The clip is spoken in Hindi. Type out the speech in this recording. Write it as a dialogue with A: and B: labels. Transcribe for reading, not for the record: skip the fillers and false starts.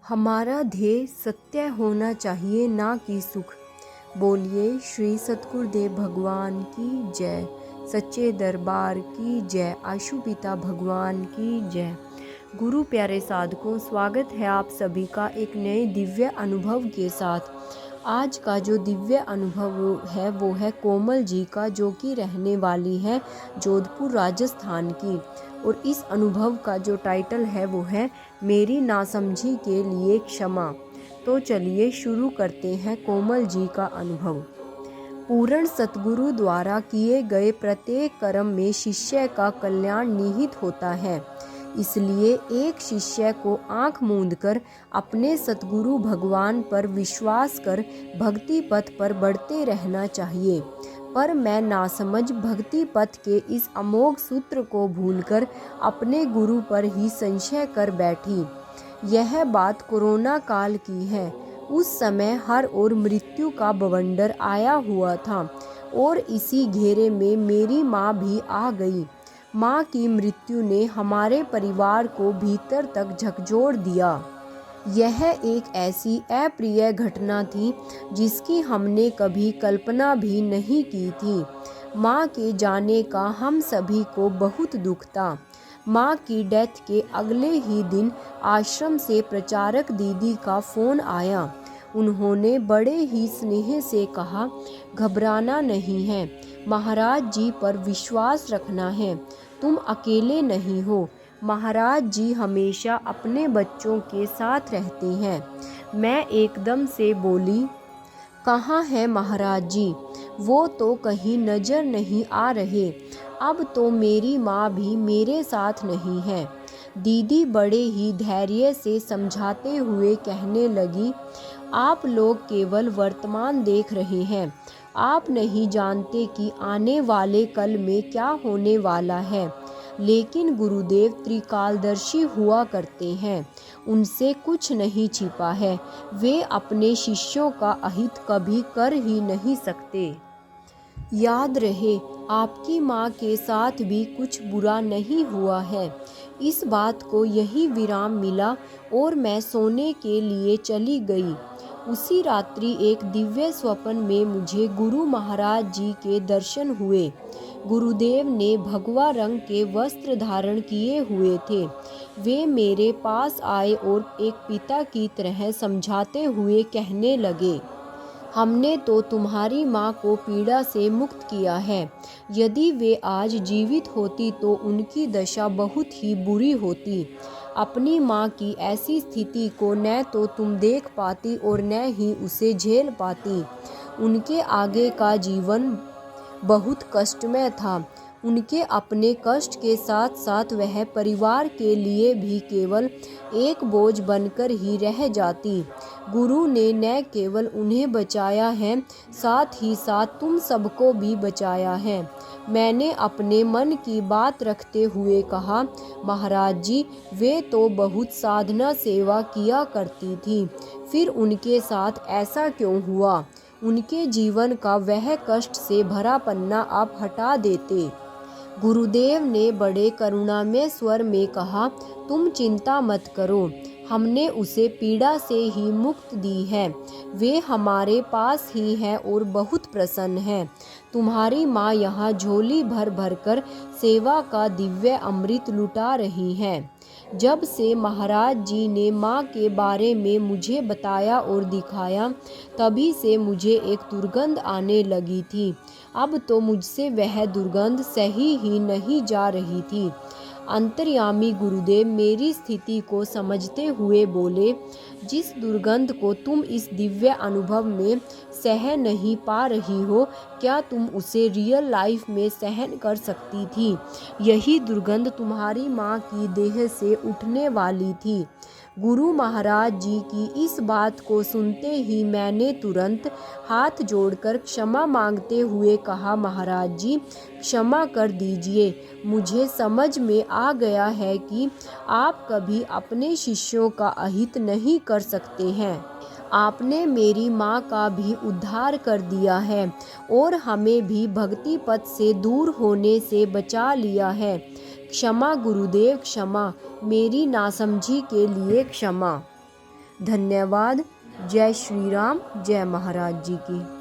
A: हमारा ध्येय सत्य होना चाहिए, ना कि सुख। बोलिए श्री सतगुरुदेव भगवान की जय। सच्चे दरबार की जय। आशु पिता भगवान की जय। गुरु प्यारे साधकों, स्वागत है आप सभी का एक नए दिव्य अनुभव के साथ। आज का जो दिव्य अनुभव है वो है कोमल जी का, जो कि रहने वाली है जोधपुर राजस्थान की। और इस अनुभव का जो टाइटल है वो है मेरी नासमझी के लिए क्षमा। तो चलिए शुरू करते हैं कोमल जी का अनुभव। पूर्ण सतगुरु द्वारा किए गए प्रत्येक कर्म में शिष्य का कल्याण निहित होता है। इसलिए एक शिष्य को आंख मूंदकर अपने सतगुरु भगवान पर विश्वास कर भक्ति पथ पर बढ़ते रहना चाहिए। पर मैं नासमझ भक्ति पथ के इस अमोघ सूत्र को भूलकर अपने गुरु पर ही संशय कर बैठी। यह बात कोरोना काल की है। उस समय हर ओर मृत्यु का बवंडर आया हुआ था और इसी घेरे में मेरी माँ भी आ गई। माँ की मृत्यु ने हमारे परिवार को भीतर तक झकझोर दिया। यह एक ऐसी अप्रिय घटना थी जिसकी हमने कभी कल्पना भी नहीं की थी। माँ के जाने का हम सभी को बहुत दुख था। माँ की डेथ के अगले ही दिन आश्रम से प्रचारक दीदी का फ़ोन आया। उन्होंने बड़े ही स्नेह से कहा, घबराना नहीं है, महाराज जी पर विश्वास रखना है, तुम अकेले नहीं हो। महाराज जी हमेशा अपने बच्चों के साथ रहते हैं। मैं एकदम से बोली, कहाँ है महाराज जी? वो तो कहीं नज़र नहीं आ रहे। अब तो मेरी माँ भी मेरे साथ नहीं है। दीदी बड़े ही धैर्य से समझाते हुए कहने लगी, आप लोग केवल वर्तमान देख रहे हैं। आप नहीं जानते कि आने वाले कल में क्या होने वाला है। लेकिन गुरुदेव त्रिकालदर्शी हुआ करते हैं, उनसे कुछ नहीं छिपा है। वे अपने शिष्यों का अहित कभी कर ही नहीं सकते। याद रहे, आपकी माँ के साथ भी कुछ बुरा नहीं हुआ है। इस बात को यही विराम मिला और मैं सोने के लिए चली गई। उसी रात्रि एक दिव्य स्वप्न में मुझे गुरु महाराज जी के दर्शन हुए। गुरुदेव ने भगवा रंग के वस्त्र धारण किए हुए थे। वे मेरे पास आए और एक पिता की तरह समझाते हुए कहने लगे, हमने तो तुम्हारी माँ को पीड़ा से मुक्त किया है। यदि वे आज जीवित होती तो उनकी दशा बहुत ही बुरी होती। अपनी माँ की ऐसी स्थिति को न तो तुम देख पाती और न ही उसे झेल पाती। उनके आगे का जीवन बहुत कष्टमय था। उनके अपने कष्ट के साथ साथ वह परिवार के लिए भी केवल एक बोझ बनकर ही रह जाती। गुरु ने न केवल उन्हें बचाया है, साथ ही साथ तुम सबको भी बचाया है। मैंने अपने मन की बात रखते हुए कहा, महाराज जी, वे तो बहुत साधना सेवा किया करती थी, फिर उनके साथ ऐसा क्यों हुआ? उनके जीवन का वह कष्ट से भरा पन्ना आप हटा देते। गुरुदेव ने बड़े करुणामय स्वर में कहा, तुम चिंता मत करो, हमने उसे पीड़ा से ही मुक्त दी है। वे हमारे पास ही है और बहुत प्रसन्न है। तुम्हारी माँ यहाँ झोली भर भर कर सेवा का दिव्य अमृत लुटा रही है। जब से महाराज जी ने माँ के बारे में मुझे बताया और दिखाया, तभी से मुझे एक दुर्गंध आने लगी थी। अब तो मुझसे वह दुर्गंध सही ही नहीं जा रही थी। अंतर्यामी गुरुदेव मेरी स्थिति को समझते हुए बोले, जिस दुर्गंध को तुम इस दिव्य अनुभव में सह नहीं पा रही हो, क्या तुम उसे रियल लाइफ में सहन कर सकती थी? यही दुर्गंध तुम्हारी माँ की देह से उठने वाली थी। गुरु महाराज जी की इस बात को सुनते ही मैंने तुरंत हाथ जोड़कर क्षमा मांगते हुए कहा, महाराज जी, क्षमा कर दीजिए। मुझे समझ में आ गया है कि आप कभी अपने शिष्यों का अहित नहीं कर सकते हैं। आपने मेरी माँ का भी उद्धार कर दिया है और हमें भी भक्ति पथ से दूर होने से बचा लिया है। क्षमा गुरुदेव, क्षमा, मेरी नासमझी के लिए क्षमा। धन्यवाद। जय श्री राम, जय महाराज जी की।